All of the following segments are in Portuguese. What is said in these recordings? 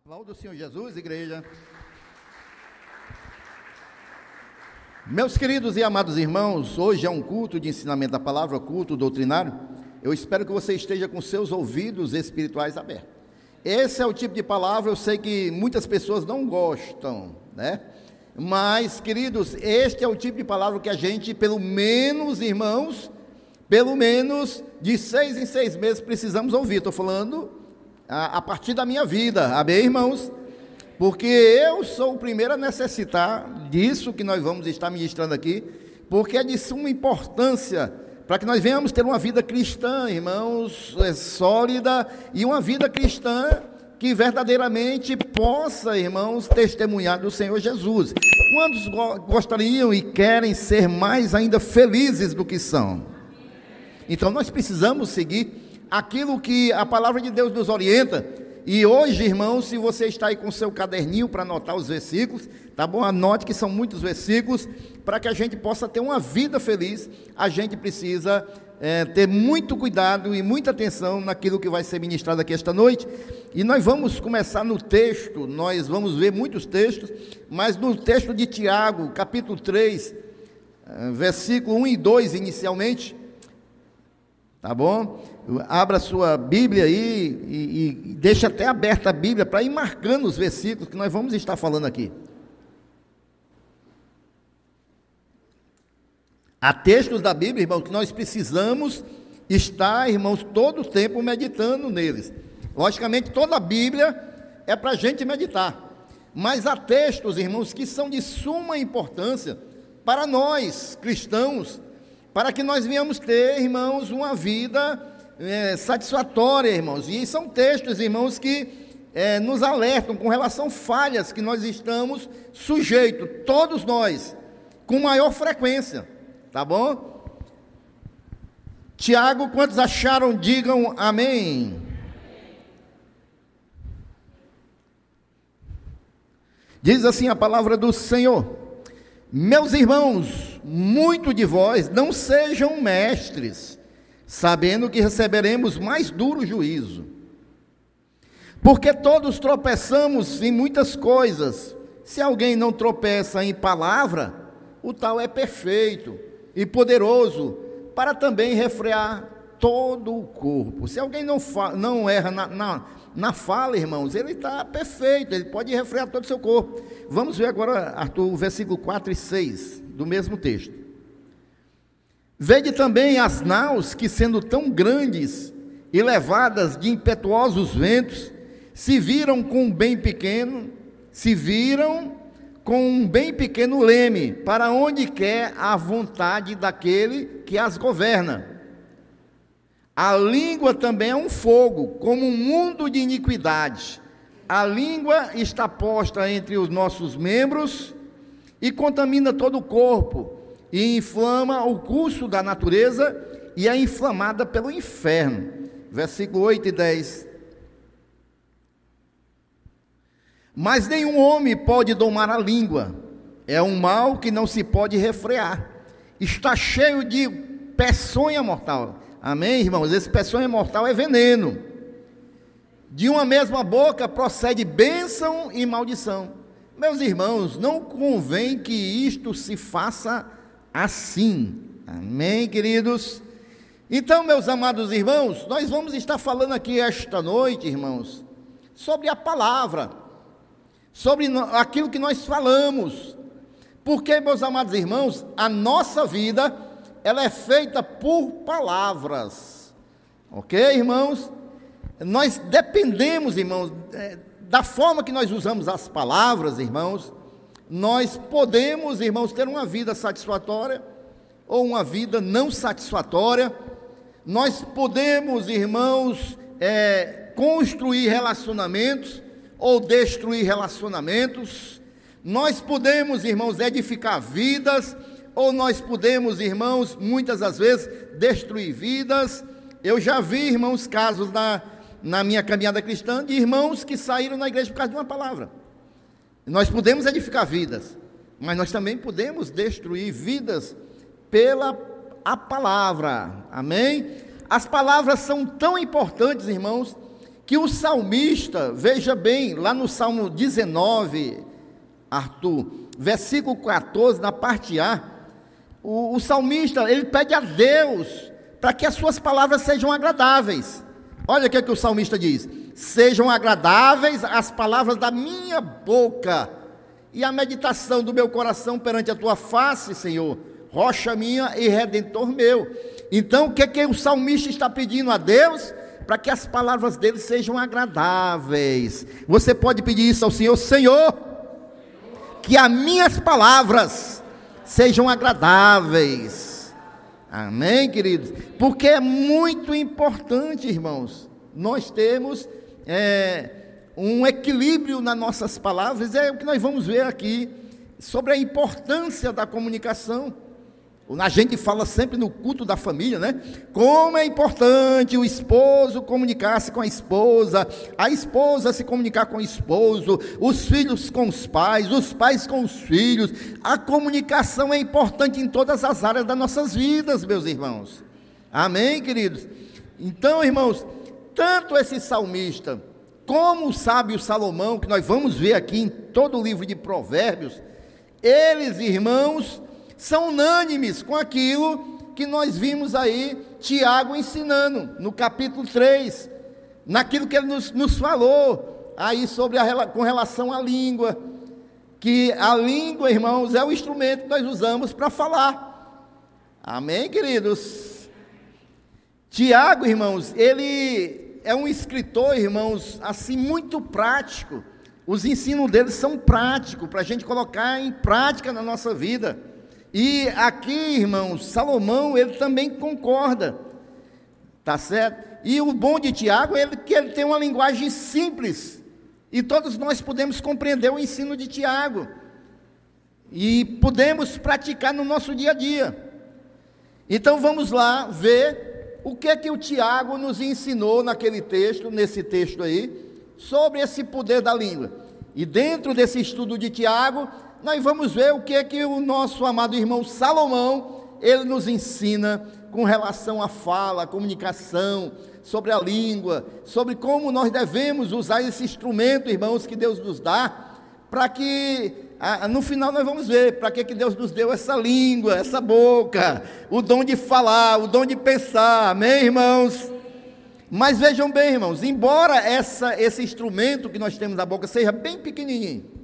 Aplauda o Senhor Jesus, igreja. Meus queridos e amados irmãos, hoje é um culto de ensinamento da palavra, culto doutrinário. Eu espero que você esteja com seus ouvidos espirituais abertos. Esse é o tipo de palavra, eu sei que muitas pessoas não gostam, né? Mas, queridos, este é o tipo de palavra que a gente, pelo menos, irmãos, pelo menos de 6 em 6 meses precisamos ouvir. Estou falando a partir da minha vida, amém, irmãos? Porque eu sou o primeiro a necessitar disso que nós vamos estar ministrando aqui, porque é de suma importância para que nós venhamos ter uma vida cristã, irmãos, sólida, e uma vida cristã que verdadeiramente possa, irmãos, testemunhar do Senhor Jesus. Quantos gostariam e querem ser mais ainda felizes do que são? Então nós precisamos seguir aquilo que a palavra de Deus nos orienta. E hoje, irmãos, se você está aí com o seu caderninho para anotar os versículos, tá bom? Anote que são muitos versículos, para que a gente possa ter uma vida feliz. A gente precisa ter muito cuidado e muita atenção naquilo que vai ser ministrado aqui esta noite. E nós vamos começar no texto, nós vamos ver muitos textos, mas no texto de Tiago, capítulo 3, versículo 1 e 2 inicialmente, tá bom? Abra sua Bíblia aí e deixa até aberta a Bíblia para ir marcando os versículos que nós vamos estar falando aqui. Há textos da Bíblia, irmãos, que nós precisamos estar, irmãos, todo o tempo meditando neles. Logicamente, toda a Bíblia é para a gente meditar, mas há textos, irmãos, que são de suma importância para nós, cristãos, para que nós venhamos ter, irmãos, uma vida satisfatória, irmãos. E são textos, irmãos, que nos alertam com relação a falhas que nós estamos sujeitos, todos nós, com maior frequência, tá bom? Tiago, quantos acharam, digam amém. Diz assim a palavra do Senhor: meus irmãos, muito de vós não sejam mestres, sabendo que receberemos mais duro juízo. Porque todos tropeçamos em muitas coisas. Se alguém não tropeça em palavra, o tal é perfeito e poderoso para também refrear todo o corpo. Se alguém não erra na fala, irmãos, ele está perfeito, ele pode refrear todo o seu corpo. Vamos ver agora, Arthur, o versículo 4 e 6 do mesmo texto. Vede também as naus que, sendo tão grandes e levadas de impetuosos ventos, se viram com um bem pequeno leme, para onde quer a vontade daquele que as governa. A língua também é um fogo, como um mundo de iniquidade. A língua está posta entre os nossos membros e contamina todo o corpo, e inflama o curso da natureza, e é inflamada pelo inferno. Versículo 8 e 10. Mas nenhum homem pode domar a língua, é um mal que não se pode refrear, está cheio de peçonha mortal. Amém, irmãos? Esse peçonha mortal é veneno. De uma mesma boca procede bênção e maldição. Meus irmãos, não convém que isto se faça assim. Amém, queridos? Então, meus amados irmãos, nós vamos estar falando aqui esta noite, irmãos, sobre a palavra, sobre aquilo que nós falamos. Porque, meus amados irmãos, a nossa vida, ela é feita por palavras. Ok, irmãos? Nós dependemos, irmãos, da forma que nós usamos as palavras, irmãos. Nós podemos, irmãos, ter uma vida satisfatória ou uma vida não satisfatória. Nós podemos, irmãos, construir relacionamentos ou destruir relacionamentos. Nós podemos, irmãos, edificar vidas, ou nós podemos, irmãos, muitas das vezes, destruir vidas. Eu já vi, irmãos, casos na minha caminhada cristã, de irmãos que saíram da igreja por causa de uma palavra. Nós podemos edificar vidas, mas nós também podemos destruir vidas pela a palavra. Amém? As palavras são tão importantes, irmãos, que o salmista, veja bem, lá no Salmo 19, Arthur, versículo 14, na parte A, o salmista, ele pede a Deus para que as suas palavras sejam agradáveis. Olha o que o salmista diz: sejam agradáveis as palavras da minha boca e a meditação do meu coração perante a tua face, Senhor, rocha minha e redentor meu. Então, o que o salmista está pedindo a Deus? Para que as palavras dele sejam agradáveis. Você pode pedir isso ao Senhor: Senhor, que as minhas palavras sejam agradáveis. Amém, queridos? Porque é muito importante, irmãos, nós temos um equilíbrio nas nossas palavras. É o que nós vamos ver aqui, sobre a importância da comunicação. A gente fala sempre no culto da família, né? Como é importante o esposo comunicar-se com a esposa se comunicar com o esposo, os filhos com os pais com os filhos. A comunicação é importante em todas as áreas das nossas vidas, meus irmãos. Amém, queridos? Então, irmãos, tanto esse salmista como o sábio Salomão, que nós vamos ver aqui em todo o livro de Provérbios, eles, irmãos, são unânimes com aquilo que nós vimos aí Tiago ensinando no capítulo 3, naquilo que ele nos falou aí sobre com relação à língua, que a língua, irmãos, é o instrumento que nós usamos para falar. Amém, queridos? Tiago, irmãos, ele é um escritor, irmãos, assim, muito prático. Os ensinos dele são práticos, para a gente colocar em prática na nossa vida. E aqui, irmãos, Salomão, ele também concorda, tá certo? E o bom de Tiago é que ele tem uma linguagem simples, e todos nós podemos compreender o ensino de Tiago, e podemos praticar no nosso dia a dia. Então vamos lá ver o que o Tiago nos ensinou nesse texto aí, sobre esse poder da língua. E dentro desse estudo de Tiago, nós vamos ver o que o nosso amado irmão Salomão, ele nos ensina com relação à fala, à comunicação, sobre a língua, sobre como nós devemos usar esse instrumento, irmãos, que Deus nos dá, para que, no final nós vamos ver, para que Deus nos deu essa língua, essa boca, o dom de falar, o dom de pensar, amém, irmãos? Mas vejam bem, irmãos, embora esse instrumento que nós temos na boca seja bem pequenininho,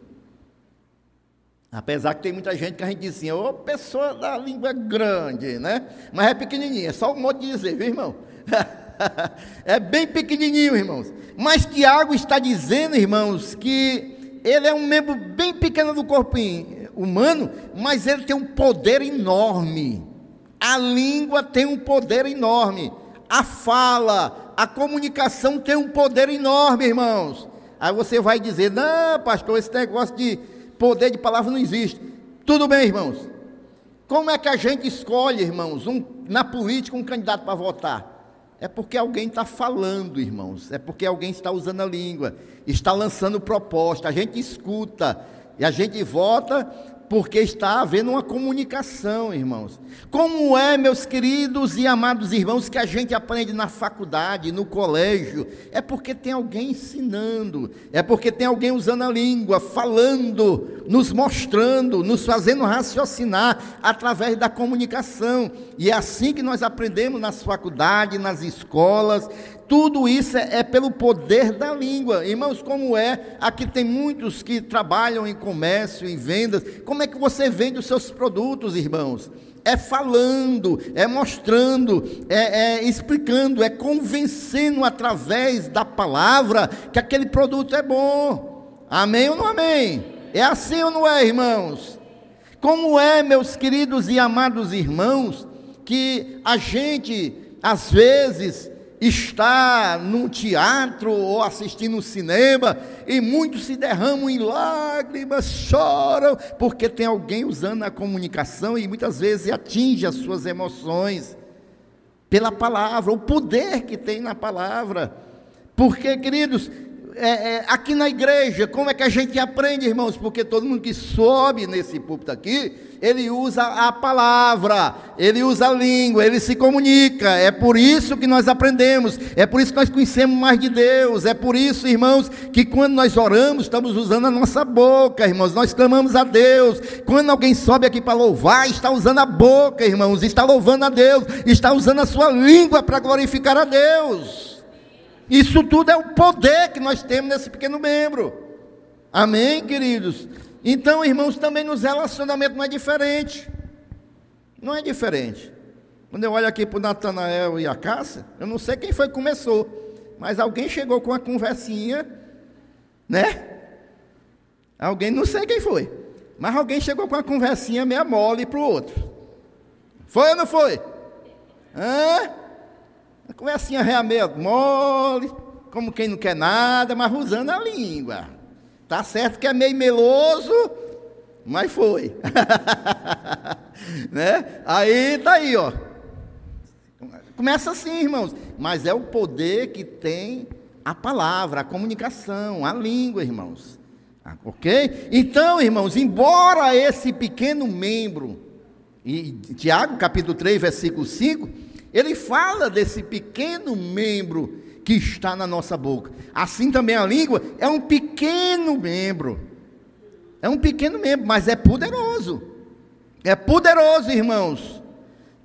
apesar que tem muita gente que a gente diz assim: ô, pessoa da língua grande, né? Mas é pequenininho, é só um modo de dizer, viu, irmão? É bem pequenininho, irmãos. Mas Tiago está dizendo, irmãos, que ele é um membro bem pequeno do corpo humano, mas ele tem um poder enorme. A língua tem um poder enorme. A fala, a comunicação tem um poder enorme, irmãos. Aí você vai dizer: não, pastor, esse negócio de poder de palavra não existe. Tudo bem, irmãos. Como é que a gente escolhe, irmãos, na política, um candidato para votar? É porque alguém está falando, irmãos. É porque alguém está usando a língua, está lançando proposta. A gente escuta e a gente vota porque está havendo uma comunicação, irmãos. Como é, meus queridos e amados irmãos, que a gente aprende na faculdade, no colégio? É porque tem alguém ensinando, é porque tem alguém usando a língua, falando, nos mostrando, nos fazendo raciocinar através da comunicação. E é assim que nós aprendemos nas faculdades, nas escolas. Tudo isso é pelo poder da língua. Irmãos, como é? Aqui tem muitos que trabalham em comércio, em vendas. Como é que você vende os seus produtos, irmãos? É falando, é mostrando, é explicando, é convencendo através da palavra que aquele produto é bom. Amém ou não amém? É assim ou não é, irmãos? Como é, meus queridos e amados irmãos, que a gente, às vezes, está num teatro ou assistindo um cinema e muitos se derramam em lágrimas, choram, porque tem alguém usando a comunicação e muitas vezes atinge as suas emoções pela palavra, o poder que tem na palavra. Porque, queridos, aqui na igreja, como é que a gente aprende, irmãos? Porque todo mundo que sobe nesse púlpito aqui Ele usa a palavra, ele usa a língua, ele se comunica. É por isso que nós aprendemos, é por isso que nós conhecemos mais de Deus. É por isso, irmãos, que quando nós oramos, estamos usando a nossa boca, irmãos. Nós clamamos a Deus. Quando alguém sobe aqui para louvar, está usando a boca, irmãos, está louvando a Deus, está usando a sua língua para glorificar a Deus. Isso tudo é o poder que nós temos nesse pequeno membro. Amém, queridos? Então, irmãos, também nos relacionamentos não é diferente. Não é diferente. Quando eu olho aqui para o Natanael e a Cássia, eu não sei quem foi que começou, mas alguém chegou com uma conversinha, né? Alguém, não sei quem foi, mas alguém chegou com uma conversinha meia mole para o outro. Foi ou não foi? A conversinha meia mole, como quem não quer nada, mas usando a língua. Tá certo que é meio meloso, mas foi. Né? Aí, tá aí, ó. Começa assim, irmãos. Mas é o poder que tem a palavra, a comunicação, a língua, irmãos. Ok? Então, irmãos, embora esse pequeno membro, e Tiago, capítulo 3, versículo 5, ele fala desse pequeno membro que está na nossa boca. Assim também a língua é um pequeno membro. É um pequeno membro, mas é poderoso. É poderoso, irmãos.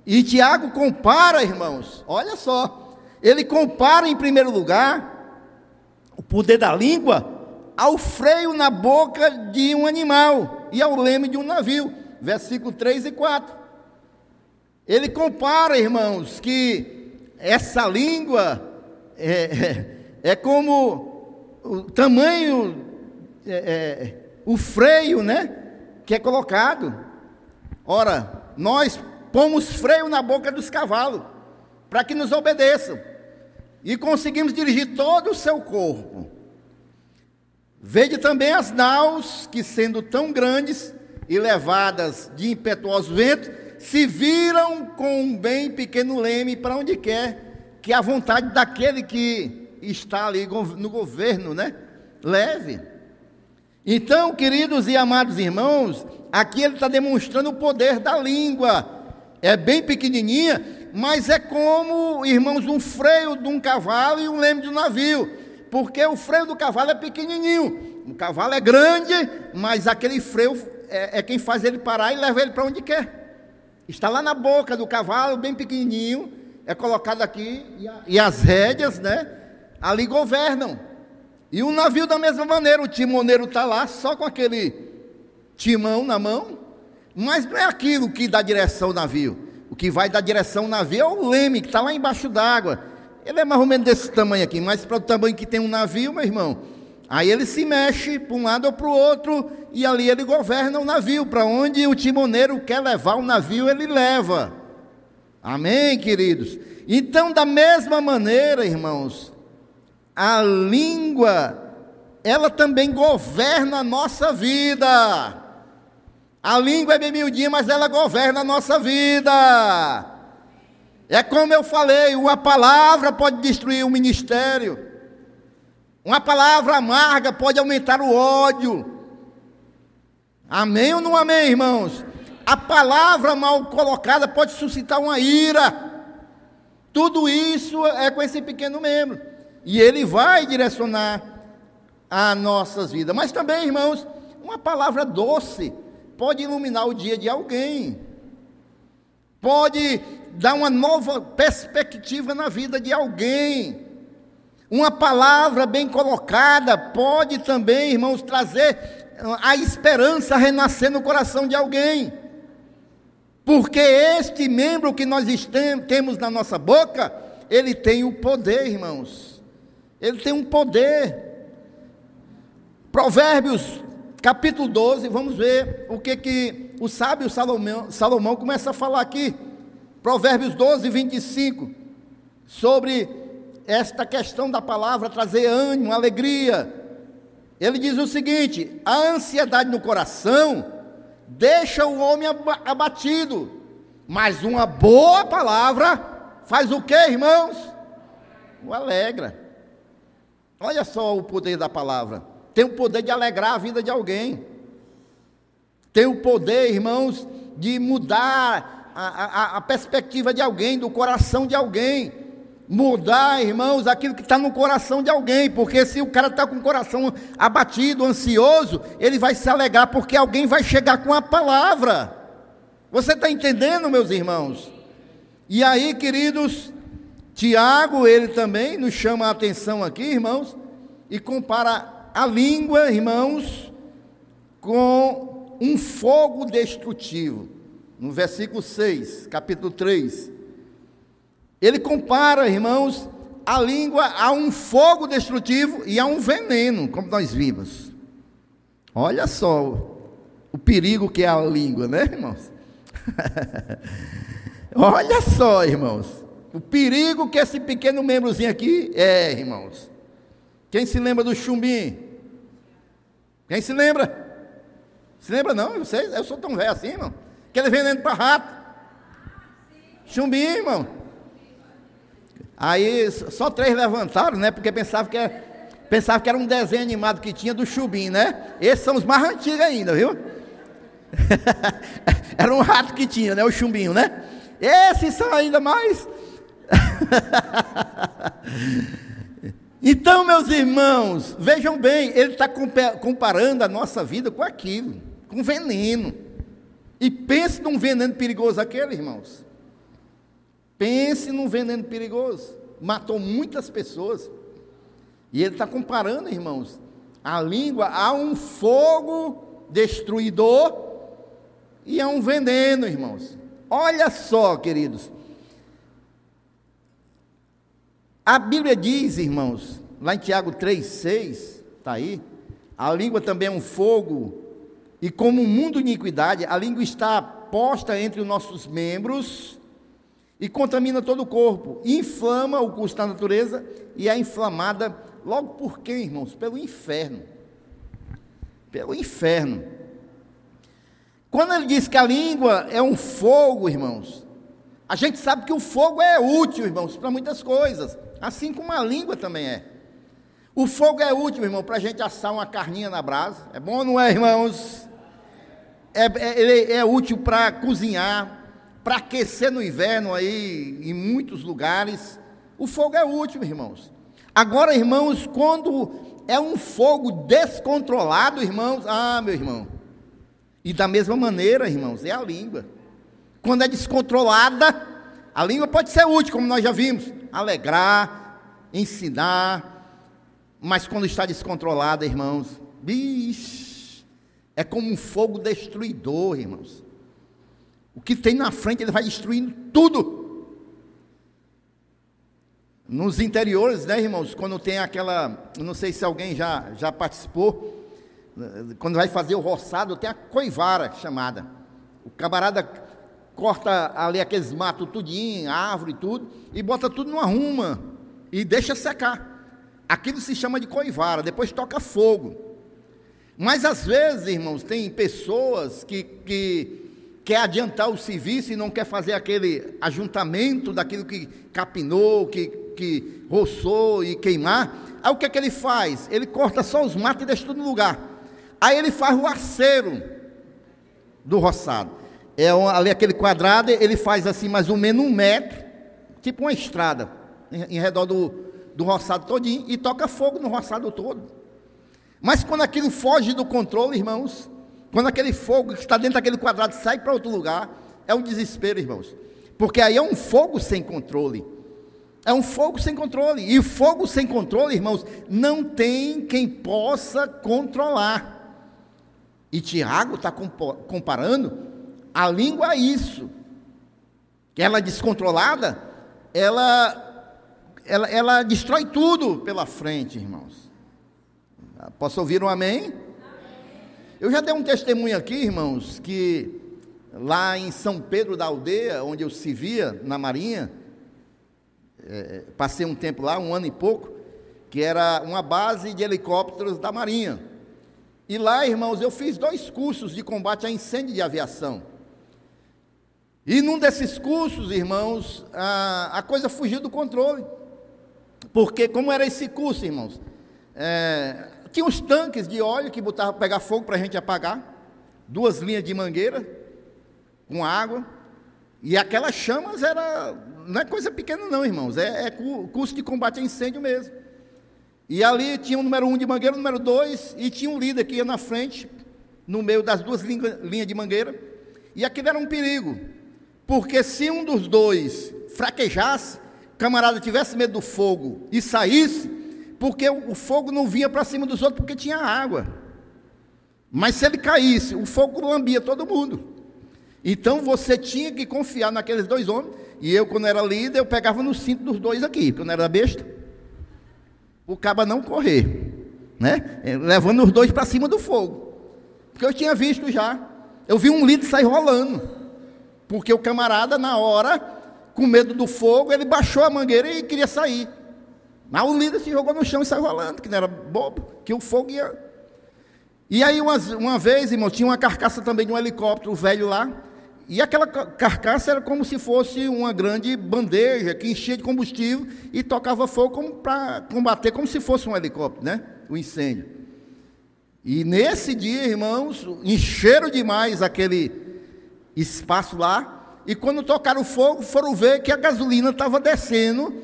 E Tiago compara, irmãos, olha só. Ele compara, em primeiro lugar, o poder da língua ao freio na boca de um animal e ao leme de um navio. Versículo 3 e 4. Ele compara, irmãos, que essa língua é como o tamanho, o freio, né, que é colocado. Ora, nós pomos freio na boca dos cavalos, para que nos obedeçam, e conseguimos dirigir todo o seu corpo. Vede também as naus, que sendo tão grandes e levadas de impetuoso vento, se viram com um bem pequeno leme para onde quer que a vontade daquele que está ali no governo, né, leve. Então, queridos e amados irmãos, aqui ele está demonstrando o poder da língua. É bem pequenininha, mas é como, irmãos, um freio de um cavalo e um leme de um navio, porque o freio do cavalo é pequenininho, o cavalo é grande, mas aquele freio é quem faz ele parar e leva ele para onde quer. Está lá na boca do cavalo, bem pequenininho, é colocado aqui, e as rédeas, né, ali governam. E o navio da mesma maneira, o timoneiro está lá, só com aquele timão na mão, mas não é aquilo que dá direção ao navio. O que vai dar direção ao navio é o leme, que está lá embaixo d'água. Ele é mais ou menos desse tamanho aqui, mas para o tamanho que tem um navio, meu irmão, aí ele se mexe para um lado ou para o outro, e ali ele governa o navio. Para onde o timoneiro quer levar o navio, ele leva. Amém, queridos? Então, da mesma maneira, irmãos, a língua, ela também governa a nossa vida. A língua é bem miudinha, mas ela governa a nossa vida. É como eu falei, uma palavra pode destruir o ministério. Uma palavra amarga pode aumentar o ódio. Amém ou não amém, irmãos? A palavra mal colocada pode suscitar uma ira. Tudo isso é com esse pequeno membro. E ele vai direcionar as nossas vidas. Mas também, irmãos, uma palavra doce pode iluminar o dia de alguém. Pode dar uma nova perspectiva na vida de alguém. Uma palavra bem colocada pode também, irmãos, trazer a esperança a renascer no coração de alguém. Porque este membro que nós temos na nossa boca, ele tem o poder, irmãos. Ele tem um poder. Provérbios, capítulo 12, vamos ver o que o sábio Salomão começa a falar aqui. Provérbios 12, 25, sobre esta questão da palavra trazer ânimo, alegria. Ele diz o seguinte: a ansiedade no coração deixa o homem abatido, mas uma boa palavra faz o que, irmãos? O alegra. Olha só o poder da palavra. Tem o poder de alegrar a vida de alguém. Tem o poder, irmãos, de mudar a perspectiva de alguém, do coração de alguém. Mudar, irmãos, aquilo que está no coração de alguém, porque se o cara está com o coração abatido, ansioso, ele vai se alegrar, porque alguém vai chegar com a palavra. Você está entendendo, meus irmãos? E aí, queridos, Tiago, ele também nos chama a atenção aqui, irmãos, e compara a língua, irmãos, com um fogo destrutivo. No versículo 6, capítulo 3. Ele compara, irmãos, a língua a um fogo destrutivo e a um veneno, como nós vimos. Olha só o perigo que é a língua, né, irmãos? Olha só, irmãos, o perigo que esse pequeno membrozinho aqui é, irmãos. Quem se lembra do chumbinho? Quem se lembra? Se lembra não? Vocês? Eu sou tão velho assim, irmão. Aquele veneno para rato. Chumbinho, irmão. Aí só 3 levantaram, né? Porque pensava que era um desenho animado que tinha do chumbinho, né? Esses são os mais antigos ainda, viu? Era um rato que tinha, né? O chumbinho, né? Esses são ainda mais. Então, meus irmãos, vejam bem, ele está comparando a nossa vida com aquilo, com veneno. E pense num veneno perigoso aquele, irmãos. Pense num veneno perigoso. Matou muitas pessoas. E ele está comparando, irmãos, a língua a um fogo destruidor e a um veneno, irmãos. Olha só, queridos. A Bíblia diz, irmãos, lá em Tiago 3,6, está aí, a língua também é um fogo, e como um mundo de iniquidade, a língua está posta entre os nossos membros e contamina todo o corpo, inflama o curso da natureza e é inflamada, logo por quê, irmãos? Pelo inferno. Pelo inferno. Quando ele diz que a língua é um fogo, irmãos, a gente sabe que o fogo é útil, irmãos, para muitas coisas, assim como a língua também é. O fogo é útil, irmão, para a gente assar uma carninha na brasa. É bom ou não é, irmãos? Ele é útil para cozinhar, para aquecer no inverno aí, em muitos lugares. O fogo é útil, irmãos. Agora, irmãos, quando é um fogo descontrolado, irmãos, meu irmão, e da mesma maneira, irmãos, é a língua. Quando é descontrolada, a língua pode ser útil, como nós já vimos, alegrar, ensinar, mas quando está descontrolada, irmãos, é como um fogo destruidor, irmãos. O que tem na frente, ele vai destruindo tudo. Nos interiores, né, irmãos, quando tem aquela, não sei se alguém já participou, quando vai fazer o roçado, tem a coivara chamada. O camarada corta ali aqueles matos tudinho, árvore e tudo, e bota tudo numa ruma, e deixa secar. Aquilo se chama de coivara, depois toca fogo. Mas às vezes, irmãos, tem pessoas que quer adiantar o serviço e não quer fazer aquele ajuntamento daquilo que capinou, que roçou e queimar. Aí o que é que ele faz? Ele corta só os matos e deixa tudo no lugar. Aí ele faz o aceiro do roçado. Ali aquele quadrado, ele faz assim mais ou menos 1 metro, tipo uma estrada, em redor do roçado todinho, e toca fogo no roçado todo. Mas quando aquilo foge do controle, irmãos, quando aquele fogo que está dentro daquele quadrado sai para outro lugar, é um desespero, irmãos. Porque aí é um fogo sem controle. É um fogo sem controle. E fogo sem controle, irmãos, não tem quem possa controlar. E Tiago está comparando a língua a isso. Ela descontrolada, ela destrói tudo pela frente, irmãos. Posso ouvir um amém? Eu já dei um testemunho aqui, irmãos, que lá em São Pedro da Aldeia, onde eu servia na Marinha, passei um tempo lá, 1 ano e pouco, que era uma base de helicópteros da Marinha. E lá, irmãos, eu fiz 2 cursos de combate a incêndio de aviação. E num desses cursos, irmãos, a coisa fugiu do controle. Porque como era esse curso, irmãos? Tinha uns tanques de óleo que botavam para pegar fogo para a gente apagar, 2 linhas de mangueira, com água, e aquelas chamas não é coisa pequena não, irmãos, é curso de combate a incêndio mesmo. E ali tinha o número 1 de mangueira, o número 2, e tinha um líder que ia na frente, no meio das duas linhas de mangueira, e aquilo era um perigo, porque se um dos dois fraquejasse, camarada tivesse medo do fogo e saísse, porque o fogo não vinha para cima dos outros, porque tinha água, mas se ele caísse, o fogo lambia todo mundo. Então você tinha que confiar naqueles dois homens, e eu, quando era líder, eu pegava no cinto dos dois aqui, porque eu não era besta, o caba não correr, né? Levando os dois para cima do fogo, porque eu tinha visto já, eu vi um líder sair rolando, porque o camarada, na hora, com medo do fogo, ele baixou a mangueira e queria sair, mas o líder se jogou no chão e saiu rolando, que não era bobo, que o fogo ia. E aí uma vez, irmão, tinha uma carcaça também de um helicóptero velho lá, e aquela carcaça era como se fosse uma grande bandeja que enchia de combustível e tocava fogo para combater, como se fosse um helicóptero, né? O incêndio. E nesse dia, irmãos, encheram demais aquele espaço lá, e quando tocaram o fogo, foram ver que a gasolina estava descendo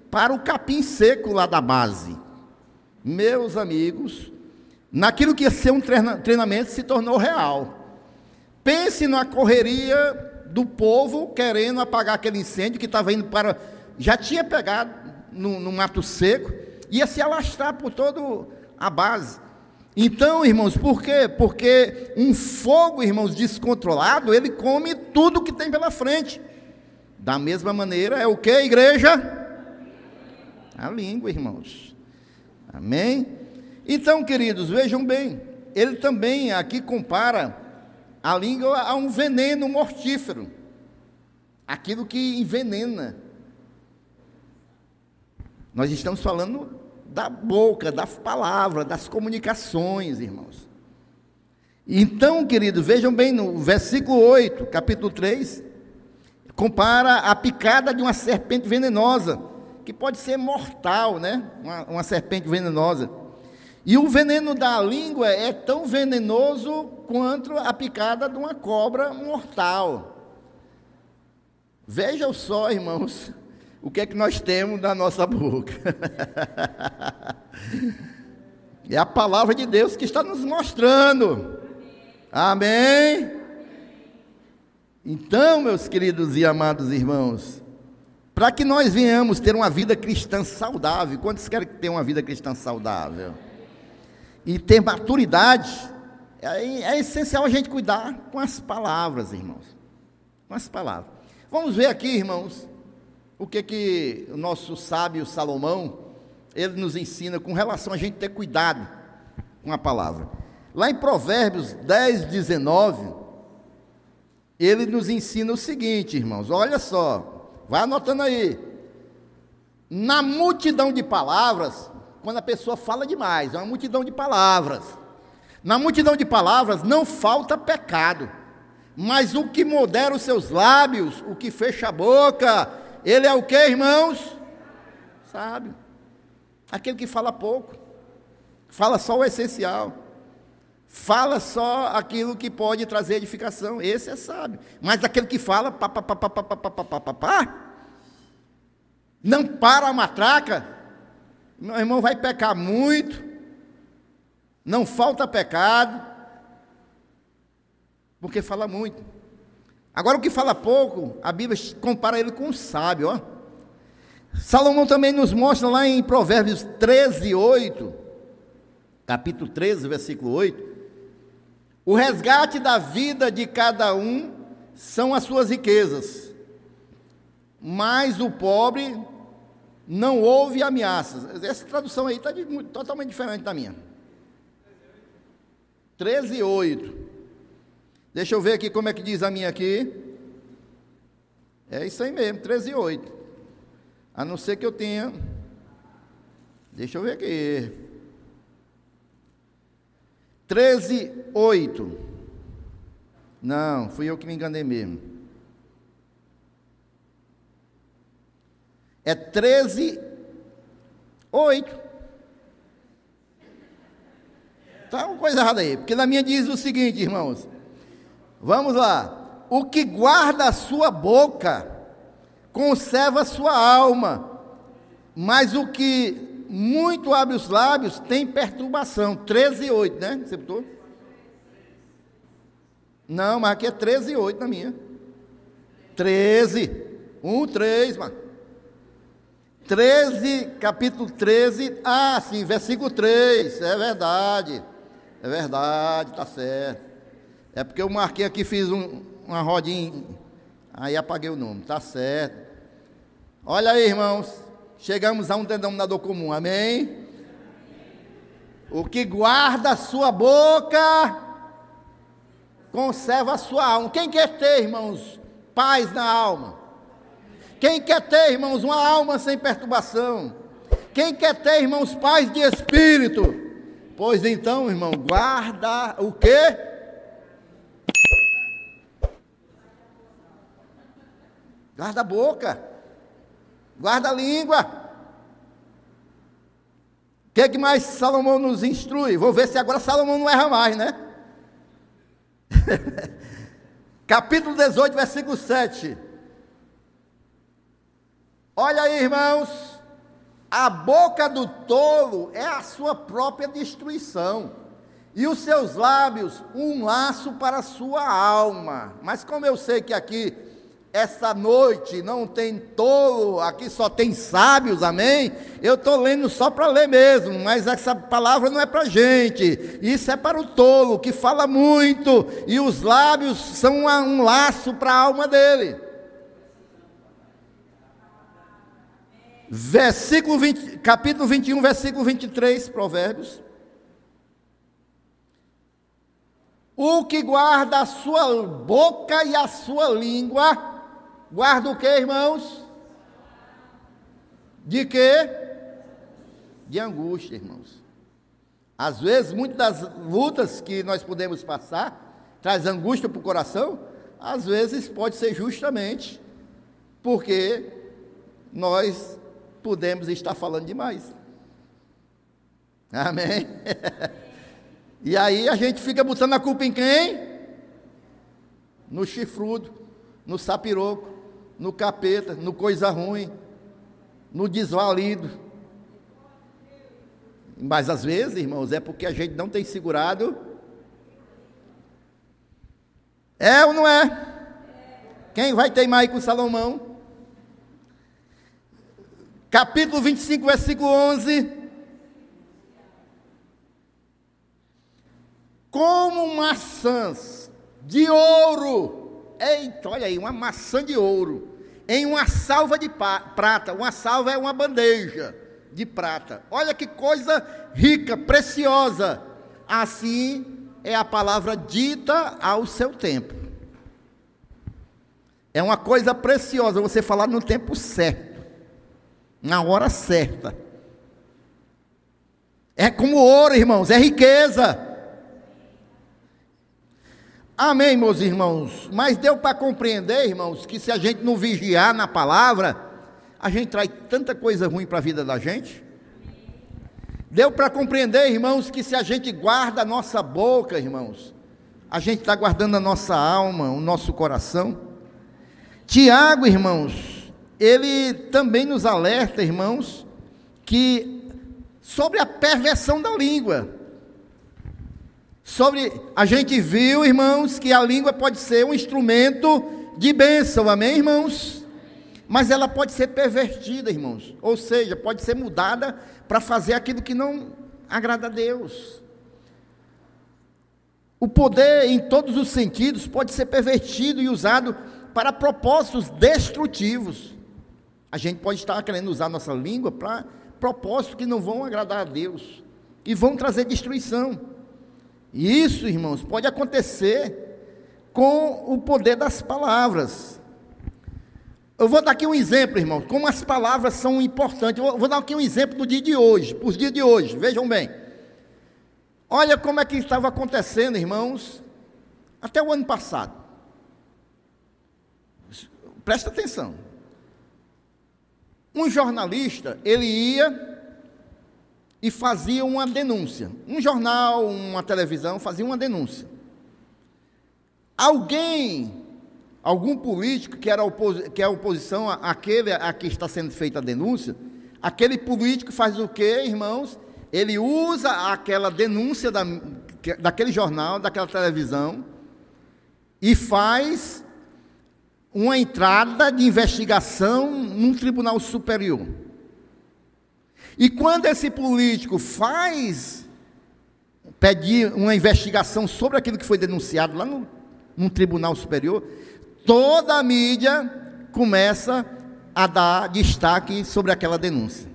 para o capim seco lá da base. Meus amigos, naquilo que ia ser um treinamento se tornou real. Pense na correria do povo querendo apagar aquele incêndio que estava indo para... Já tinha pegado no mato seco, ia se alastrar por toda a base. Então, irmãos, por quê? Porque um fogo, irmãos, descontrolado, ele come tudo que tem pela frente. Da mesma maneira, é o que, igreja? A língua, irmãos. Amém? Então, queridos, vejam bem, ele também aqui compara a língua a um veneno mortífero, aquilo que envenena. Nós estamos falando da boca, das palavras, das comunicações, irmãos. Então, queridos, vejam bem, no versículo 8, capítulo 3, compara a picada de uma serpente venenosa, que pode ser mortal, né? Uma serpente venenosa. E o veneno da língua é tão venenoso quanto a picada de uma cobra mortal. Vejam só, irmãos, o que é que nós temos na nossa boca. É a palavra de Deus que está nos mostrando. Amém? Então, meus queridos e amados irmãos, para que nós venhamos ter uma vida cristã saudável, quantos querem ter uma vida cristã saudável? E ter maturidade, é essencial a gente cuidar com as palavras, irmãos. Com as palavras. Vamos ver aqui, irmãos, o que o nosso sábio Salomão, ele nos ensina com relação a gente ter cuidado com a palavra. Lá em Provérbios 10, 19, ele nos ensina o seguinte, irmãos, olha só, vai anotando aí. Na multidão de palavras, quando a pessoa fala demais, é uma multidão de palavras. Na multidão de palavras não falta pecado, mas o que modera os seus lábios, o que fecha a boca, ele é o que, irmãos? Sábio. Aquele que fala pouco, fala só o essencial, fala só aquilo que pode trazer edificação, esse é sábio. Mas aquele que fala, não para a matraca, meu irmão vai pecar muito, não falta pecado, porque fala muito. Agora o que fala pouco, a Bíblia compara ele com um sábio, ó. Salomão também nos mostra lá em Provérbios 13, 8, capítulo 13, versículo 8, o resgate da vida de cada um são as suas riquezas, mas o pobre não ouve ameaças. Essa tradução aí está totalmente diferente da minha. 13, 8. Deixa eu ver aqui como é que diz a minha aqui. É isso aí mesmo, 13, 8. A não ser que eu tenha... Deixa eu ver aqui. 13, 8. Não, fui eu que me enganei mesmo. É 13, 8. Está uma coisa errada aí, porque na minha diz o seguinte, irmãos. Vamos lá. o que guarda a sua boca conserva a sua alma, mas o que muito abre os lábios tem perturbação. 13:8, né? Você botou? Não, mas aqui é 13:8 na minha. 13, 3, mano. 13, capítulo 13, sim, versículo 3, é verdade, tá certo. É porque eu marquei aqui, fiz uma rodinha, aí apaguei o nome, tá certo. Olha aí, irmãos, chegamos a um denominador comum, amém? O que guarda a sua boca, conserva a sua alma. Quem quer ter, irmãos, paz na alma? Quem quer ter, irmãos, uma alma sem perturbação? Quem quer ter, irmãos, paz de espírito? Pois então, irmão, guarda o quê? Guarda a boca, guarda a língua. O que mais Salomão nos instrui? Vou ver se agora Salomão não erra mais, né? Capítulo 18, versículo 7. Olha aí, irmãos, a boca do tolo é a sua própria destruição, e os seus lábios um laço para a sua alma. Mas como eu sei que aqui, essa noite, não tem tolo, aqui só tem sábios, amém? Eu estou lendo só para ler mesmo, mas essa palavra não é para gente, isso é para o tolo, que fala muito, e os lábios são um laço para a alma dele. Capítulo 21, versículo 23, Provérbios. O que guarda a sua boca e a sua língua, guarda o que, irmãos? De quê? De angústia, irmãos. Às vezes, muitas das lutas que nós podemos passar, traz angústia para o coração, às vezes pode ser justamente porque nós podemos estar falando demais. Amém? E aí a gente fica botando a culpa em quem? No chifrudo, no sapiroco, no capeta, no coisa ruim, no desvalido. Mas às vezes, irmãos, é porque a gente não tem segurado. É ou não é? Quem vai teimar aí com Salomão? Capítulo 25, versículo 11. Como maçãs de ouro, eita, olha aí, uma maçã de ouro, em uma salva de prata. Uma salva é uma bandeja de prata. Olha que coisa rica, preciosa. Assim é a palavra dita ao seu tempo. É uma coisa preciosa você falar no tempo certo, na hora certa. É como ouro, irmãos, é riqueza. Amém, meus irmãos? Mas deu para compreender, irmãos, que se a gente não vigiar na palavra, a gente traz tanta coisa ruim para a vida da gente. Deu para compreender, irmãos, que se a gente guarda a nossa boca, irmãos, a gente está guardando a nossa alma, o nosso coração. Tiago, irmãos, ele também nos alerta, irmãos, que sobre a perversão da língua. A gente viu, irmãos, que a língua pode ser um instrumento de bênção, amém, irmãos? Mas ela pode ser pervertida, irmãos, ou seja, pode ser mudada para fazer aquilo que não agrada a Deus. O poder, em todos os sentidos, pode ser pervertido e usado para propósitos destrutivos. A gente pode estar querendo usar nossa língua para propósitos que não vão agradar a Deus e vão trazer destruição. E isso, irmãos, pode acontecer com o poder das palavras. Eu vou dar aqui um exemplo, irmãos, como as palavras são importantes. Eu vou dar aqui um exemplo do dia de hoje, para os dias de hoje, vejam bem. Olha como é que estava acontecendo, irmãos, até o ano passado. Presta atenção. Um jornalista, ele ia e fazia uma denúncia. Um jornal, uma televisão, fazia uma denúncia. Alguém algum político que é oposição àquele a que está sendo feita a denúncia, aquele político faz o quê, irmãos? Ele usa aquela denúncia daquele jornal, daquela televisão, e faz uma entrada de investigação num tribunal superior. E quando esse político pedir uma investigação sobre aquilo que foi denunciado lá num tribunal superior, toda a mídia começa a dar destaque sobre aquela denúncia.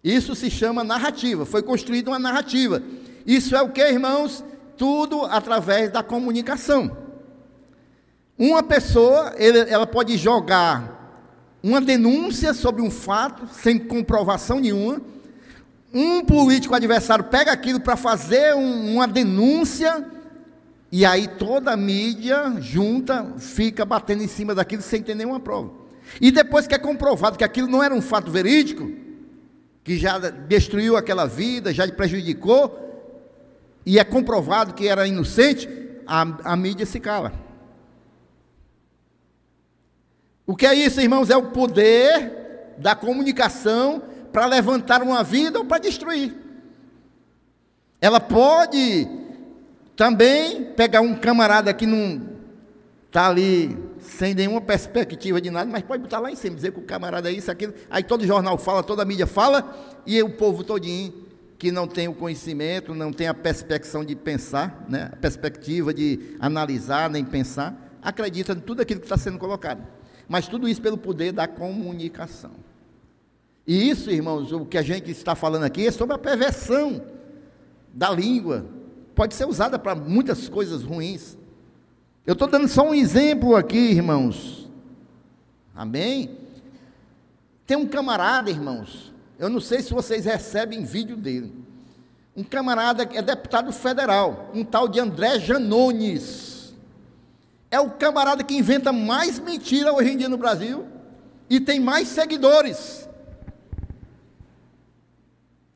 Isso se chama narrativa, foi construída uma narrativa. Isso é o que, irmãos? Tudo através da comunicação. Uma pessoa, ela pode jogar uma denúncia sobre um fato, sem comprovação nenhuma. Um político adversário pega aquilo para fazer uma denúncia, e aí toda a mídia junta, fica batendo em cima daquilo sem ter nenhuma prova. E depois que é comprovado que aquilo não era um fato verídico, que já destruiu aquela vida, já prejudicou, e é comprovado que era inocente, a mídia se cala. O que é isso, irmãos? É o poder da comunicação para levantar uma vida ou para destruir. Ela pode também pegar um camarada que não está ali sem nenhuma perspectiva de nada, mas pode botar lá em cima, dizer que o camarada é isso, aquilo, aí todo jornal fala, toda a mídia fala, e o povo todinho que não tem o conhecimento, não tem a perspectiva de pensar, né, a perspectiva de analisar, nem pensar, acredita em tudo aquilo que está sendo colocado. Mas tudo isso pelo poder da comunicação. E isso, irmãos, o que a gente está falando aqui é sobre a perversão da língua. Pode ser usada para muitas coisas ruins. Eu estou dando só um exemplo aqui, irmãos. Amém? Tem um camarada, irmãos, eu não sei se vocês recebem vídeo dele. Um camarada que é deputado federal, um tal de André Janones. É o camarada que inventa mais mentira hoje em dia no Brasil e tem mais seguidores.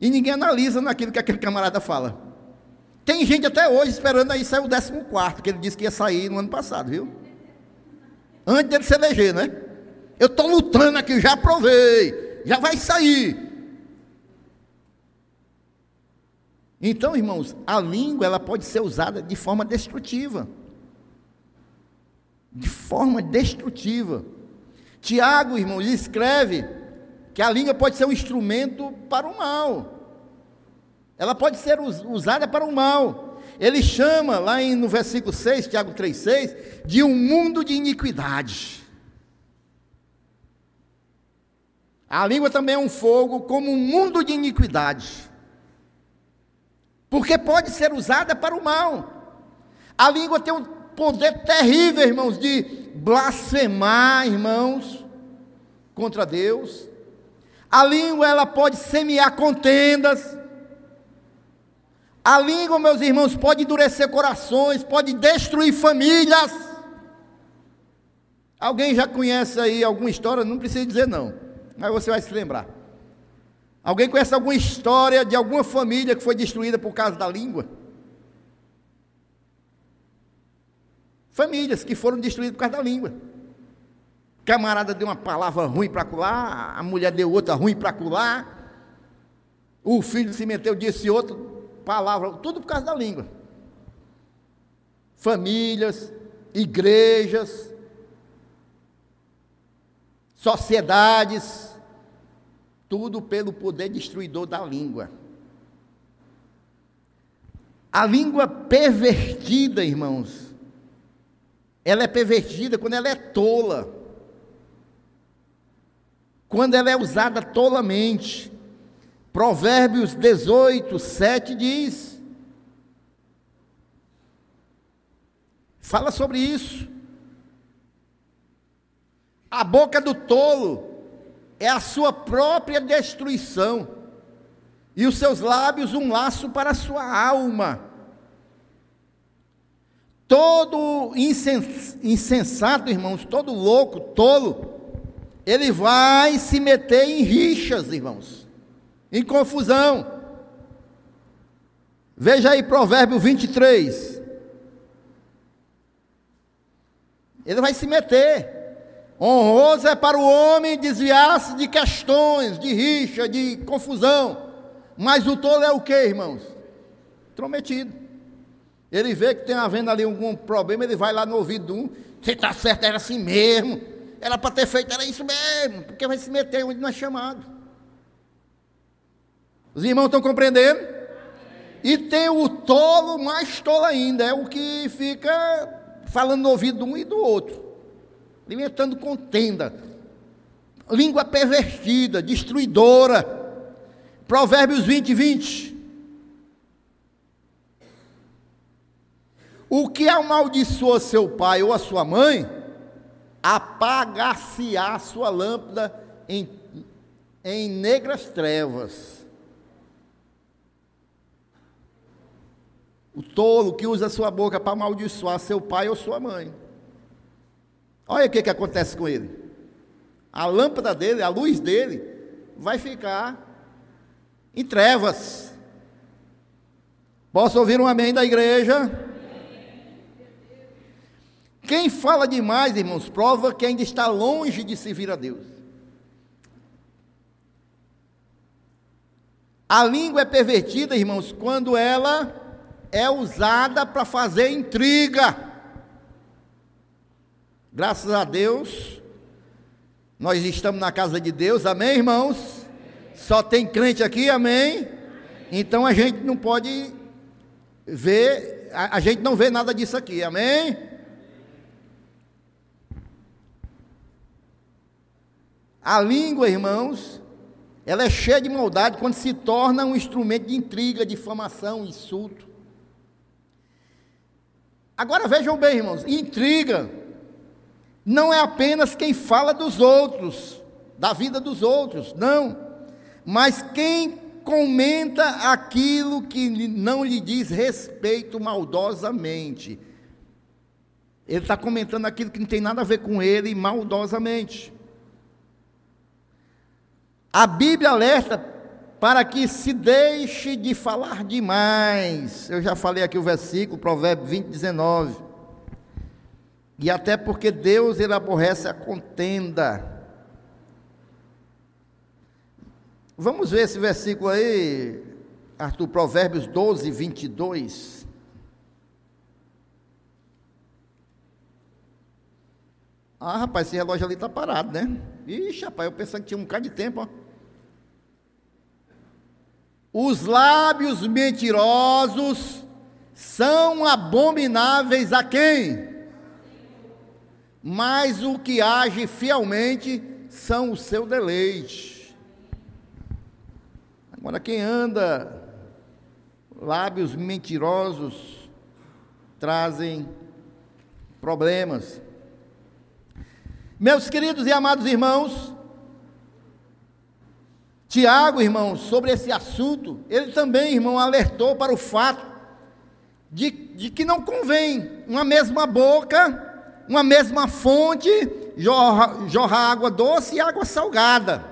E ninguém analisa naquilo que aquele camarada fala. Tem gente até hoje esperando aí sair o 14º, que ele disse que ia sair no ano passado, viu? Antes dele se eleger, né? Eu estou lutando aqui, já aprovei, já vai sair. Então, irmãos, a língua ela pode ser usada de forma destrutiva. De forma destrutiva. Tiago, irmão, ele escreve que a língua pode ser um instrumento para o mal. Ela pode ser usada para o mal. Ele chama, lá no versículo 6, Tiago 3,6, de um mundo de iniquidade. A língua também é um fogo como um mundo de iniquidade. Porque pode ser usada para o mal. A língua tem um poder terrível, irmãos, de blasfemar, irmãos, contra Deus. A língua, ela pode semear contendas. A língua, meus irmãos, pode endurecer corações, pode destruir famílias. Alguém já conhece aí alguma história? Não precisa dizer não, mas você vai se lembrar. Alguém conhece alguma história de alguma família que foi destruída por causa da língua? Famílias que foram destruídas por causa da língua. Camarada deu uma palavra ruim para acolá, a mulher deu outra ruim para acolá, o filho se meteu, disse outra palavra, tudo por causa da língua. Famílias, igrejas, sociedades, tudo pelo poder destruidor da língua. A língua pervertida, irmãos, ela é pervertida quando ela é tola, quando ela é usada tolamente. Provérbios 18, 7 diz, fala sobre isso. A boca do tolo é a sua própria destruição, e os seus lábios um laço para a sua alma. Todo insensato, irmãos, todo louco, tolo, ele vai se meter em rixas, irmãos, em confusão. Veja aí Provérbio 23. ele vai se meter. Honroso é para o homem desviar-se de questões, de rixa, de confusão. Mas o tolo é o quê, irmãos? Intrometido. Ele vê que tem havendo ali algum problema, ele vai lá no ouvido de um: você está certo, era assim mesmo, era para ter feito, era isso mesmo, porque vai se meter onde não é chamado. Os irmãos estão compreendendo? E tem o tolo mais tolo ainda, é o que fica falando no ouvido de um e do outro, alimentando contenda, língua pervertida, destruidora. Provérbios 20. O que amaldiçoa seu pai ou a sua mãe, apagar-se-á a sua lâmpada em negras trevas. O tolo que usa a sua boca para amaldiçoar seu pai ou sua mãe, olha o que acontece com ele. A lâmpada dele, a luz dele, vai ficar em trevas. Posso ouvir um amém da igreja? Quem fala demais, irmãos, prova que ainda está longe de servir a Deus. A língua é pervertida, irmãos, quando ela é usada para fazer intriga. Graças a Deus, nós estamos na casa de Deus, amém, irmãos? Só tem crente aqui, amém? Então a gente não pode ver, a gente não vê nada disso aqui, amém? A língua, irmãos, ela é cheia de maldade quando se torna um instrumento de intriga, difamação, insulto. Agora vejam bem, irmãos, intriga não é apenas quem fala dos outros, da vida dos outros, não, mas quem comenta aquilo que não lhe diz respeito maldosamente. Ele está comentando aquilo que não tem nada a ver com ele maldosamente. A Bíblia alerta para que se deixe de falar demais. Eu já falei aqui o versículo, Provérbios 20:19. E até porque Deus, ele aborrece a contenda. Vamos ver esse versículo aí, Arthur, Provérbios 12:22. Ah, rapaz, esse relógio ali está parado, né? Ixi, rapaz, eu pensando que tinha um bocado de tempo, ó. Os lábios mentirosos são abomináveis a quem? Mas o que age fielmente são o seu deleite. Agora, quem anda, lábios mentirosos trazem problemas. Meus queridos e amados irmãos, Tiago, irmãos, sobre esse assunto, ele também, irmão, alertou para o fato de que não convém uma mesma boca, uma mesma fonte, jorrar água doce e água salgada.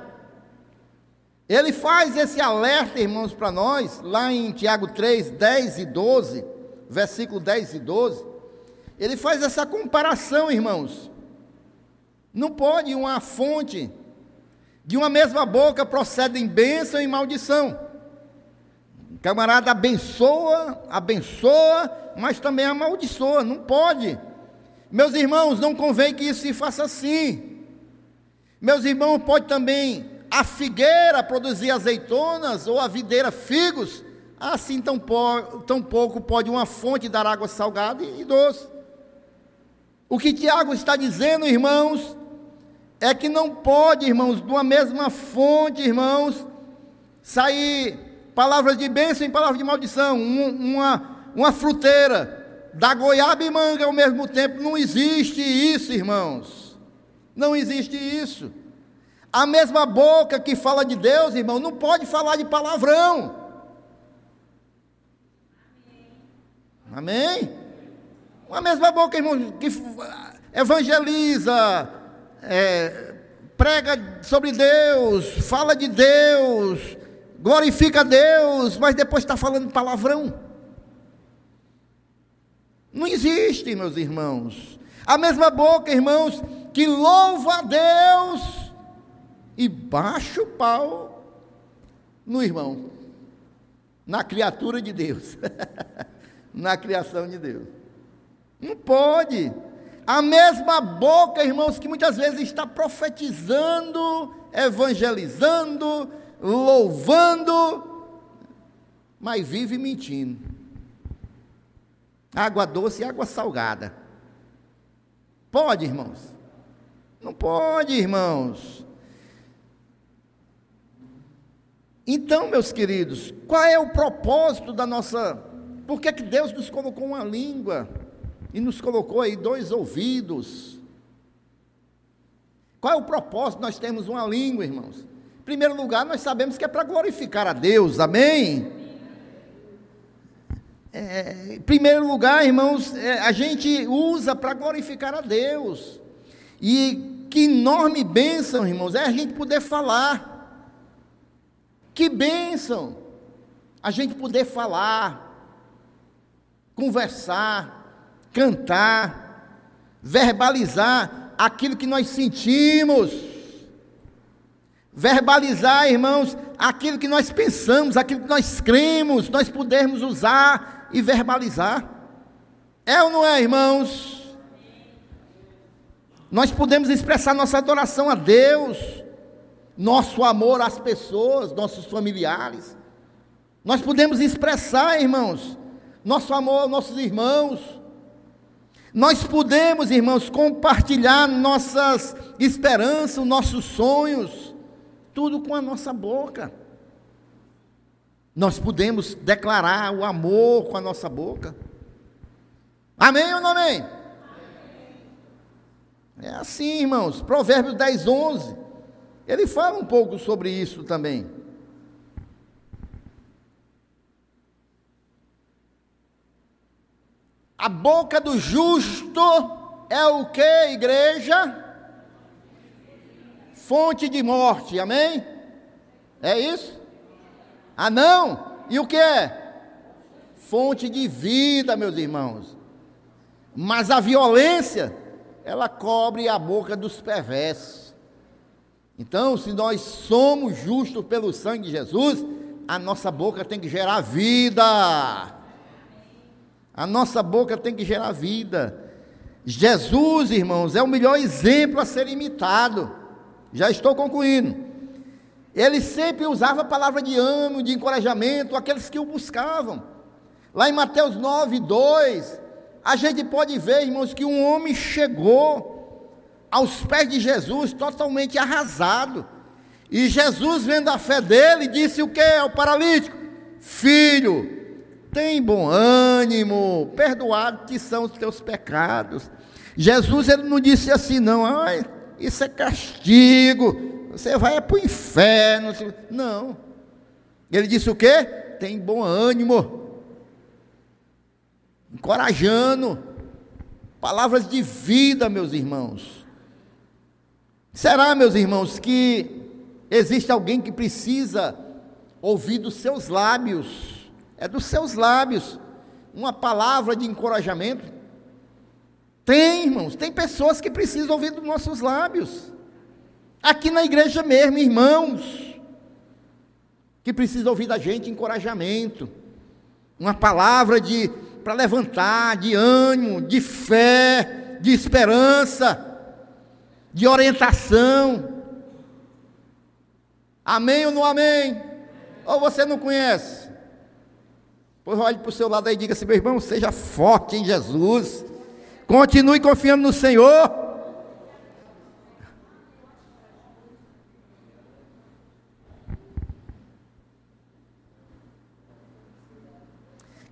Ele faz esse alerta, irmãos, para nós, lá em Tiago 3, 10 e 12, versículo 10 e 12, ele faz essa comparação, irmãos. Não pode uma fonte de uma mesma boca procedem bênção e maldição. O camarada abençoa, mas também amaldiçoa, não pode. Meus irmãos, não convém que isso se faça assim. Meus irmãos, pode também a figueira produzir azeitonas ou a videira figos, assim tão pouco pode uma fonte dar água salgada e doce. O que Tiago está dizendo, irmãos, é que não pode, irmãos, de uma mesma fonte, irmãos, sair palavras de bênção e palavras de maldição. Uma fruteira da goiaba e manga ao mesmo tempo. Não existe isso, irmãos. Não existe isso. A mesma boca que fala de Deus, irmão, não pode falar de palavrão. Amém? A mesma boca, irmão, que evangeliza, prega sobre Deus, fala de Deus, glorifica a Deus, mas depois está falando palavrão. Não existe, meus irmãos. A mesma boca, irmãos, que louva a Deus e baixa o pau no irmão, na criatura de Deus, na criação de Deus. Não pode. A mesma boca, irmãos, que muitas vezes está profetizando, evangelizando, louvando, mas vive mentindo. Água doce e água salgada. Pode, irmãos? Não pode, irmãos. Então, meus queridos, qual é o propósito da nossa... Por que Deus nos colocou uma língua e nos colocou aí 2 ouvidos? Qual é o propósito de nós termos uma língua, irmãos? Em primeiro lugar, nós sabemos que é para glorificar a Deus, amém? Em primeiro lugar, irmãos, a gente usa para glorificar a Deus. E que enorme bênção, irmãos, é a gente poder falar. Que bênção a gente poder falar, conversar, cantar, verbalizar aquilo que nós sentimos, verbalizar, irmãos, aquilo que nós pensamos, aquilo que nós cremos, nós pudermos usar e verbalizar. É ou não é, irmãos? Nós podemos expressar nossa adoração a Deus, nosso amor às pessoas, nossos familiares. Nós podemos expressar, irmãos, nosso amor aos nossos irmãos. Nós podemos, irmãos, compartilhar nossas esperanças, nossos sonhos, tudo com a nossa boca. Nós podemos declarar o amor com a nossa boca. Amém ou não amém? É assim, irmãos. Provérbios 10, 11. Ele fala um pouco sobre isso também. A boca do justo é o que, igreja? Fonte de morte, amém? É isso? Ah, não? E o que é? Fonte de vida, meus irmãos. Mas a violência, ela cobre a boca dos perversos. Então, se nós somos justos pelo sangue de Jesus, a nossa boca tem que gerar vida. A nossa boca tem que gerar vida. Jesus, irmãos, é o melhor exemplo a ser imitado. Já estou concluindo. Ele sempre usava a palavra de ânimo, de encorajamento, aqueles que o buscavam. Lá em Mateus 9, 2, a gente pode ver, irmãos, que um homem chegou aos pés de Jesus, totalmente arrasado, e Jesus, vendo a fé dele, disse o que ao paralítico? Filho, tem bom ânimo, perdoados te são os teus pecados. Jesus, ele não disse assim não, ai, isso é castigo, você vai para o inferno, não, ele disse o que? Tem bom ânimo, encorajando, palavras de vida, meus irmãos. Será, meus irmãos, que existe alguém que precisa ouvir dos seus lábios, é dos seus lábios, uma palavra de encorajamento? Tem, irmãos, tem pessoas que precisam ouvir dos nossos lábios, aqui na igreja mesmo, irmãos, que precisam ouvir da gente encorajamento, uma palavra para levantar, de ânimo, de fé, de esperança, de orientação. Amém ou não amém? Ou você não conhece? Pois olhe para o seu lado aí e diga assim: meu irmão, seja forte em Jesus, continue confiando no Senhor.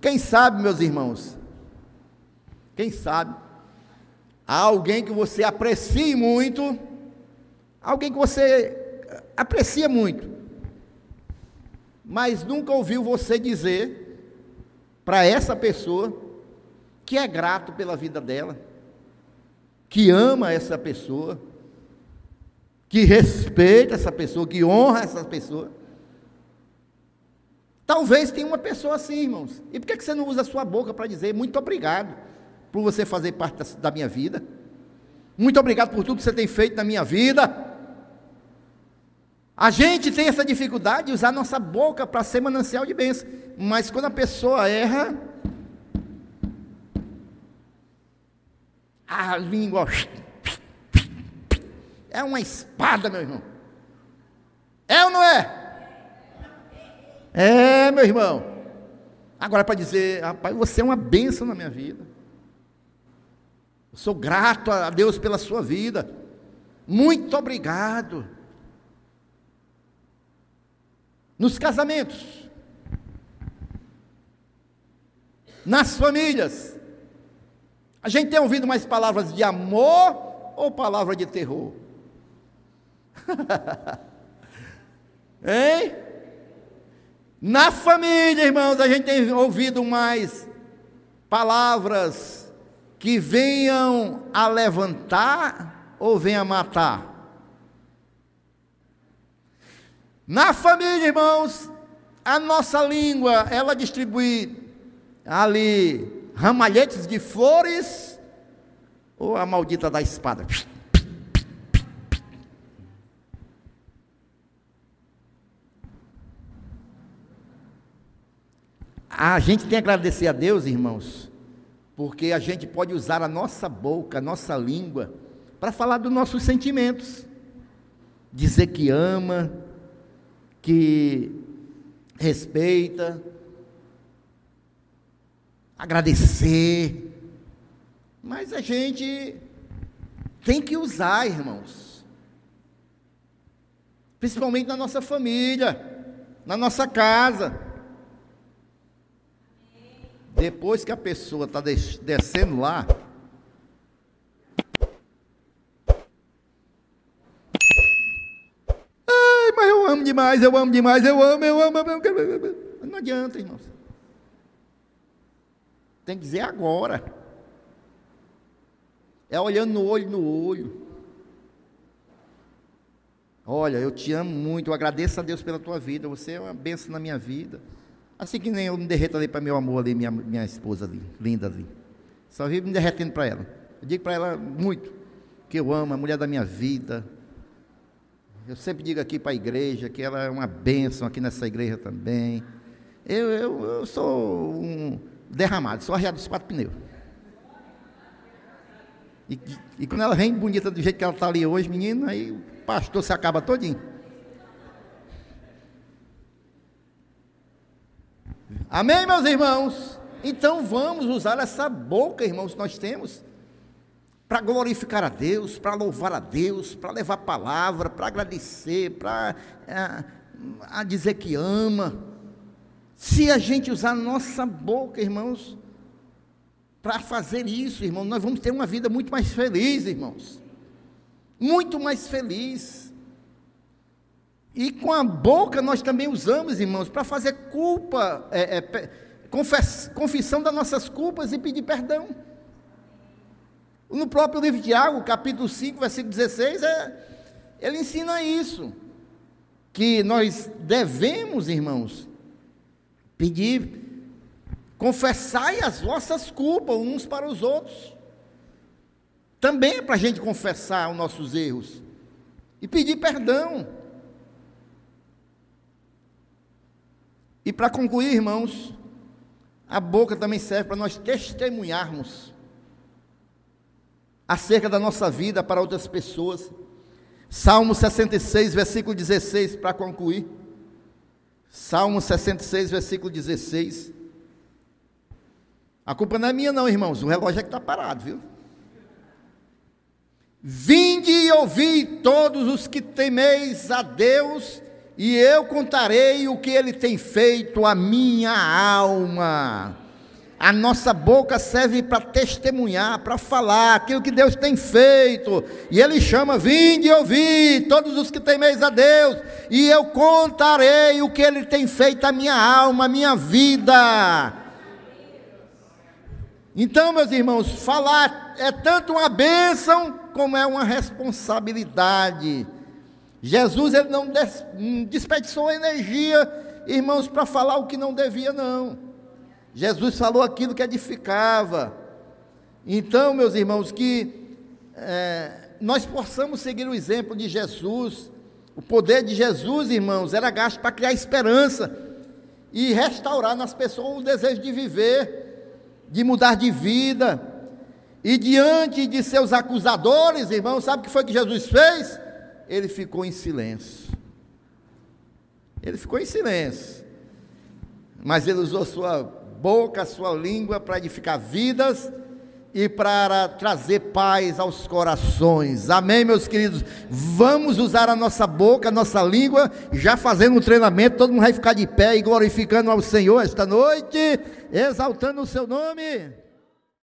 Quem sabe, meus irmãos, quem sabe, há alguém que você aprecie muito, alguém que você aprecia muito, mas nunca ouviu você dizer para essa pessoa que é grato pela vida dela, que ama essa pessoa, que respeita essa pessoa, que honra essa pessoa. Talvez tenha uma pessoa assim, irmãos. E por que você não usa a sua boca para dizer muito obrigado por você fazer parte da minha vida? Muito obrigado por tudo que você tem feito na minha vida. A gente tem essa dificuldade de usar nossa boca para ser manancial de bênção, mas quando a pessoa erra, a língua é uma espada, meu irmão. É ou não é? É, meu irmão. Agora para dizer, rapaz, você é uma bênção na minha vida. Eu sou grato a Deus pela sua vida. Muito obrigado. Nos casamentos, nas famílias, a gente tem ouvido mais palavras de amor ou palavra de terror? Hein? Na família, irmãos, a gente tem ouvido mais palavras que venham a levantar ou venham a matar? Na família, irmãos, a nossa língua, ela distribui ali ramalhetes de flores ou a maldita da espada? A gente tem que agradecer a Deus, irmãos, porque a gente pode usar a nossa boca, a nossa língua, para falar dos nossos sentimentos, dizer que ama, que respeita, agradecer, mas a gente tem que usar, irmãos, principalmente na nossa família, na nossa casa. Depois que a pessoa está descendo lá, mas eu amo demais, eu amo demais, eu amo. Não adianta, irmãos. Tem que dizer agora. É olhando no olho. Olha, eu te amo muito, eu agradeço a Deus pela tua vida, você é uma bênção na minha vida. Assim que nem eu me derreto ali para meu amor ali, minha esposa ali, linda ali. Só vivo me derretendo para ela. Eu digo para ela muito, que eu amo, a mulher da minha vida. Eu sempre digo aqui para a igreja que ela é uma bênção aqui nessa igreja também. Eu sou um derramado, sou arreado dos 4 pneus. E quando ela vem bonita do jeito que ela está ali hoje, menino, aí o pastor se acaba todinho. Amém, meus irmãos? Então vamos usar essa boca, irmãos, que nós temos, para glorificar a Deus, para louvar a Deus, para levar palavra, para agradecer, para dizer que ama. Se a gente usar a nossa boca, irmãos, para fazer isso, irmãos, nós vamos ter uma vida muito mais feliz, irmãos. Muito mais feliz. E com a boca nós também usamos, irmãos, para fazer confissão das nossas culpas e pedir perdão. No próprio livro de Tiago, capítulo 5, versículo 16, ele ensina isso, que nós devemos, irmãos, pedir, confessai as vossas culpas uns para os outros. Também é para a gente confessar os nossos erros e pedir perdão. E para concluir, irmãos, a boca também serve para nós testemunharmos acerca da nossa vida para outras pessoas. Salmo 66, versículo 16, para concluir. Salmo 66, versículo 16. A culpa não é minha não, irmãos, o relógio é que está parado, viu? Vinde e ouvi todos os que temeis a Deus, e eu contarei o que Ele tem feito à minha alma. A nossa boca serve para testemunhar, para falar aquilo que Deus tem feito. E Ele chama, vinde e ouvi, todos os que temeis a Deus, e eu contarei o que Ele tem feito à minha alma, à minha vida. Então, meus irmãos, falar é tanto uma bênção, como é uma responsabilidade. Jesus, ele não desperdiçou energia, irmãos, para falar o que não devia, não. Jesus falou aquilo que edificava. Então, meus irmãos, que nós possamos seguir o exemplo de Jesus. O poder de Jesus, irmãos, era gasto para criar esperança e restaurar nas pessoas o desejo de viver, de mudar de vida. E diante de seus acusadores, irmãos, sabe o que foi que Jesus fez? Ele ficou em silêncio. Ele ficou em silêncio, mas ele usou sua boca, sua língua para edificar vidas e para trazer paz aos corações. Amém, meus queridos? Vamos usar a nossa boca, a nossa língua, já fazendo um treinamento. Todo mundo vai ficar de pé e glorificando ao Senhor esta noite, exaltando o seu nome.